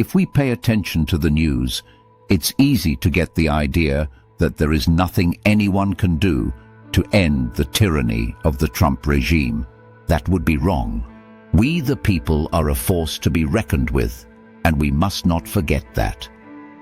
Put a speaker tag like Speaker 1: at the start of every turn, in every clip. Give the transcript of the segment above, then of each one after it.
Speaker 1: If we pay attention to the news, it's easy to get the idea that there is nothing anyone can do to end the tyranny of the Trump regime. That would be wrong. We, the people, are a force to be reckoned with, and we must not forget that.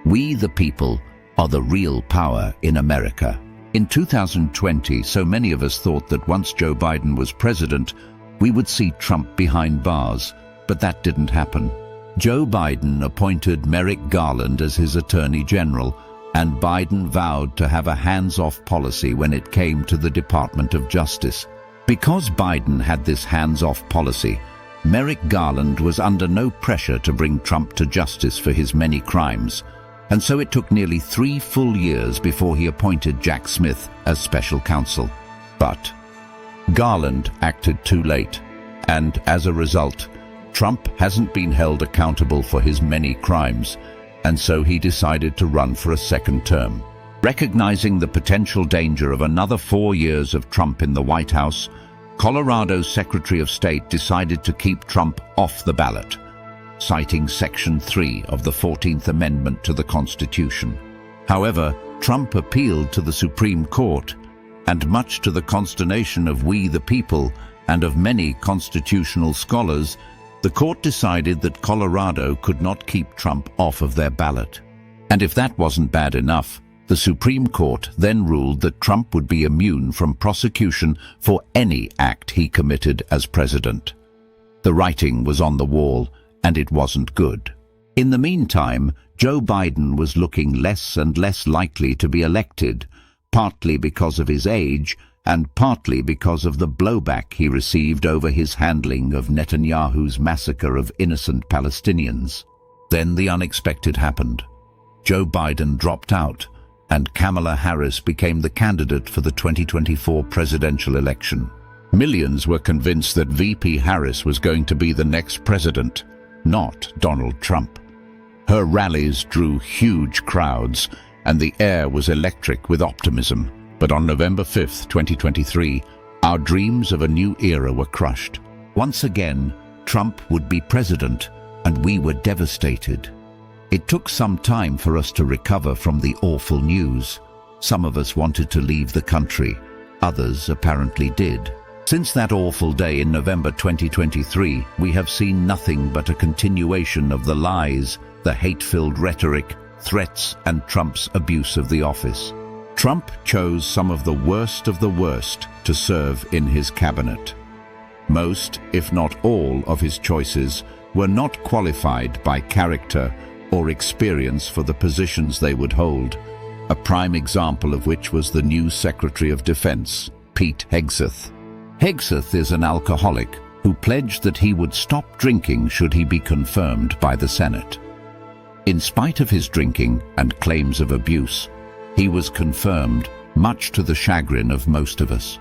Speaker 1: We, the people, are the real power in America. In 2020, so many of us thought that once Joe Biden was president, we would see Trump behind bars, but that didn't happen. Joe Biden appointed Merrick Garland as his Attorney General, and Biden vowed to have a hands-off policy when it came to the Department of Justice. Because Biden had this hands-off policy, Merrick Garland was under no pressure to bring Trump to justice for his many crimes, and so it took nearly 3 full years before he appointed Jack Smith as special counsel. But Garland acted too late, and as a result, Trump hasn't been held accountable for his many crimes, and so he decided to run for a second term. Recognizing the potential danger of another 4 years of Trump in the White House, Colorado's Secretary of State decided to keep Trump off the ballot, citing Section 3 of the 14th Amendment to the Constitution. However, Trump appealed to the Supreme Court, and much to the consternation of we the people and of many constitutional scholars, the court decided that Colorado could not keep Trump off of their ballot. And if that wasn't bad enough, the Supreme Court then ruled that Trump would be immune from prosecution for any act he committed as president. The writing was on the wall, and it wasn't good. In the meantime, Joe Biden was looking less and less likely to be elected, partly because of his age and partly because of the blowback he received over his handling of Netanyahu's massacre of innocent Palestinians. Then the unexpected happened. Joe Biden dropped out, and Kamala Harris became the candidate for the 2024 presidential election. Millions were convinced that VP Harris was going to be the next president, not Donald Trump. Her rallies drew huge crowds, and the air was electric with optimism. But on November 5, 2023, our dreams of a new era were crushed. Once again, Trump would be president, and we were devastated. It took some time for us to recover from the awful news. Some of us wanted to leave the country. Others apparently did. Since that awful day in November 2023, we have seen nothing but a continuation of the lies, the hate-filled rhetoric, threats, and Trump's abuse of the office. Trump chose some of the worst to serve in his cabinet. Most, if not all, of his choices were not qualified by character or experience for the positions they would hold, a prime example of which was the new Secretary of Defense, Pete Hegseth. Hegseth is an alcoholic who pledged that he would stop drinking should he be confirmed by the Senate. In spite of his drinking and claims of abuse, he was confirmed, much to the chagrin of most of us.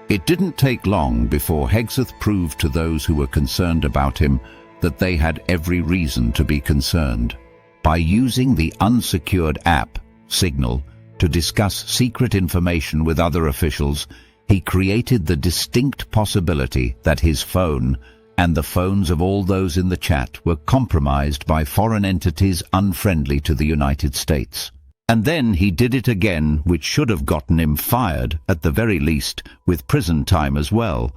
Speaker 1: It didn't take long before Hegseth proved to those who were concerned about him that they had every reason to be concerned. By using the unsecured app, Signal, to discuss secret information with other officials, he created the distinct possibility that his phone and the phones of all those in the chat were compromised by foreign entities unfriendly to the United States. And then he did it again, which should have gotten him fired, at the very least, with prison time as well.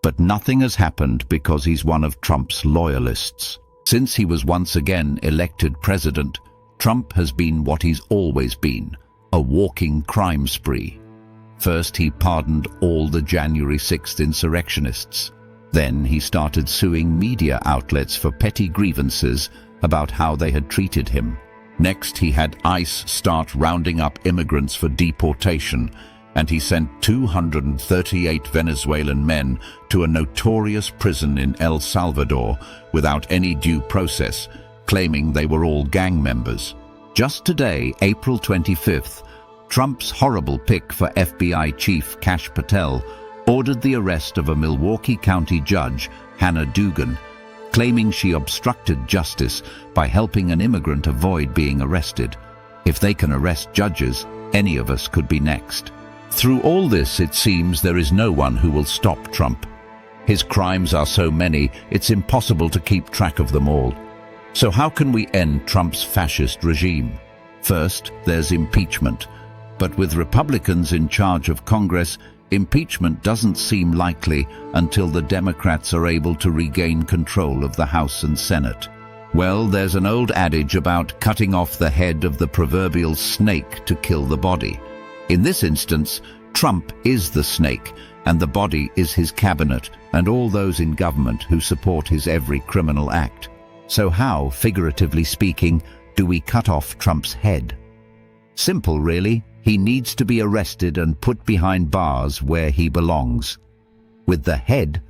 Speaker 1: But nothing has happened because he's one of Trump's loyalists. Since he was once again elected president, Trump has been what he's always been, a walking crime spree. First, he pardoned all the January 6th insurrectionists. Then he started suing media outlets for petty grievances about how they had treated him. Next, he had ICE start rounding up immigrants for deportation, and he sent 238 Venezuelan men to a notorious prison in El Salvador without any due process, claiming they were all gang members. Just today, April 25th, Trump's horrible pick for FBI Chief Kash Patel ordered the arrest of a Milwaukee County judge, Hannah Dugan, claiming she obstructed justice by helping an immigrant avoid being arrested. If they can arrest judges, any of us could be next. Through all this, it seems there is no one who will stop Trump. His crimes are so many, it's impossible to keep track of them all. So how can we end Trump's fascist regime? First, there's impeachment. But with Republicans in charge of Congress, impeachment doesn't seem likely until the Democrats are able to regain control of the House and Senate. Well, there's an old adage about cutting off the head of the proverbial snake to kill the body. In this instance, Trump is the snake, and the body is his cabinet and all those in government who support his every criminal act. So how, figuratively speaking, do we cut off Trump's head? Simple, really. He needs to be arrested and put behind bars where he belongs. With the head,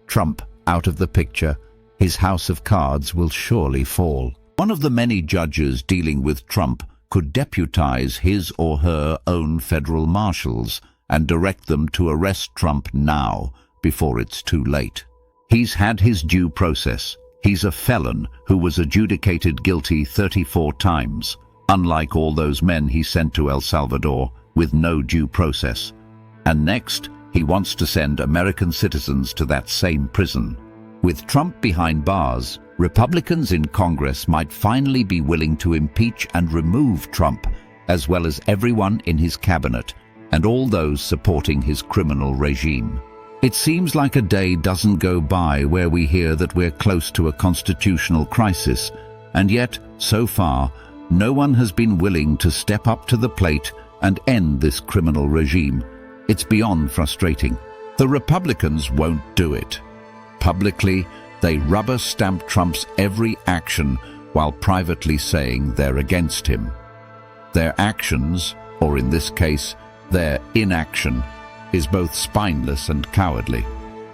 Speaker 1: Trump, out of the picture, his house of cards will surely fall. One of the many judges dealing with Trump could deputize his or her own federal marshals and direct them to arrest Trump now, before it's too late. He's had his due process. He's a felon who was adjudicated guilty 34 times. Unlike all those men he sent to El Salvador with no due process. And next, he wants to send American citizens to that same prison. With Trump behind bars, Republicans in Congress might finally be willing to impeach and remove Trump, as well as everyone in his cabinet and all those supporting his criminal regime. It seems like a day doesn't go by where we hear that we're close to a constitutional crisis, and yet, so far, no one has been willing to step up to the plate and end this criminal regime. It's beyond frustrating. The Republicans won't do it. Publicly, they rubber-stamp Trump's every action while privately saying they're against him. Their actions, or in this case, their inaction, is both spineless and cowardly.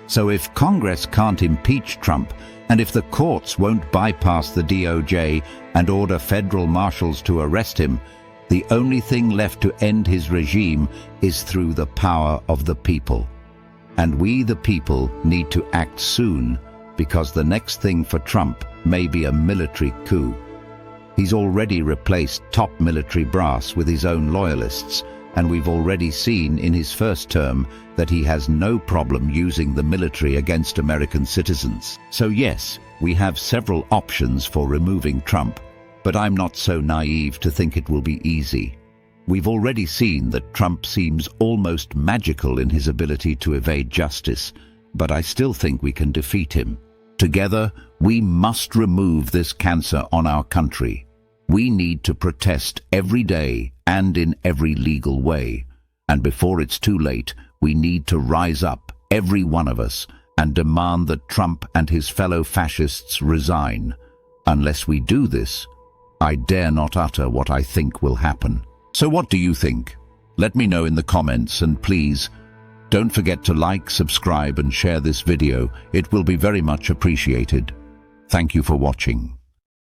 Speaker 1: So if Congress can't impeach Trump, and if the courts won't bypass the DOJ and order federal marshals to arrest him, the only thing left to end his regime is through the power of the people. And we, the people, need to act soon, because the next thing for Trump may be a military coup. He's already replaced top military brass with his own loyalists, and we've already seen in his first term that he has no problem using the military against American citizens. So yes, we have several options for removing Trump, but I'm not so naive to think it will be easy. We've already seen that Trump seems almost magical in his ability to evade justice, but I still think we can defeat him. Together, we must remove this cancer on our country. We need to protest every day and in every legal way. And before it's too late, we need to rise up, every one of us, and demand that Trump and his fellow fascists resign. Unless we do this, I dare not utter what I think will happen. So what do you think? Let me know in the comments, and please, don't forget to like, subscribe and share this video. It will be very much appreciated. Thank you for watching.